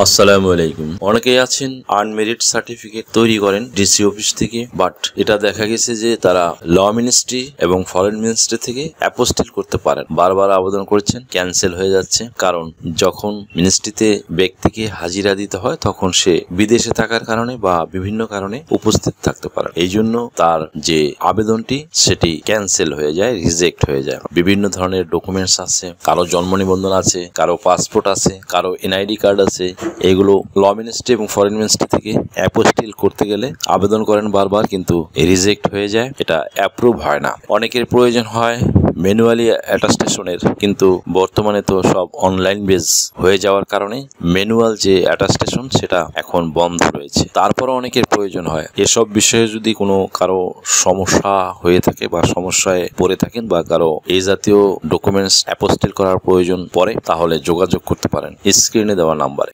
আসসালামু আলাইকুম। অনেকেই আছেন আনমেরিট সার্টিফিকেট তৈরি করেন ডিসি অফিস থেকে, বাট এটা দেখা গেছে যে তারা ল মিনিস্ট্রি এবং ফরেন মিনিস্ট্রি থেকে অ্যাপোস্টিল করতে পারেন। বারবার আবেদন করেছেন, ক্যান্সেল হয়ে যাচ্ছে। কারণ যখন মিনিস্ট্রিতে ব্যক্তিকে হাজিরা দিতে হয় তখন সে বিদেশে থাকার কারণে বা বিভিন্ন কারণে উপস্থিত থাকতে পারে, এই জন্য তার যে আবেদনটি সেটি ক্যান্সেল হয়ে যায়, রিজেক্ট হয়ে যায়। বিভিন্ন ধরনের ডকুমেন্টস আছে, কারো জন্ম নিবন্ধন আছে, কারো পাসপোর্ট আছে, কারো এনআইডি কার্ড আছে। এগুলো ল মিনিস্ট্রি এবং ফরেন মিনিস্ট্রি থেকে অ্যাপোস্টিল করতে গেলে আবেদন করেন বারবার, কিন্তু রিজেক্ট হয়ে যায়, এটা অ্যাপ্রুভ হয় না। অনেকের প্রয়োজন হয় ম্যানুয়ালি অ্যাটাস্টেশনের, কিন্তু বর্তমানে তো সব অনলাইন বেস হয়ে যাওয়ার কারণে ম্যানুয়াল যে অ্যাটাস্টেশন সেটা এখন বন্ধ রয়েছে। তারপরও অনেকের প্রয়োজন হয়। এসব বিষয়ে যদি কোনো কারো সমস্যা হয়ে থাকে বা সমস্যায় পড়ে থাকেন বা কারো এই জাতীয় ডকুমেন্টস অ্যাপোস্টিল করার প্রয়োজন পড়ে, তাহলে যোগাযোগ করতে পারেন স্ক্রিনে দেওয়া নাম্বারে।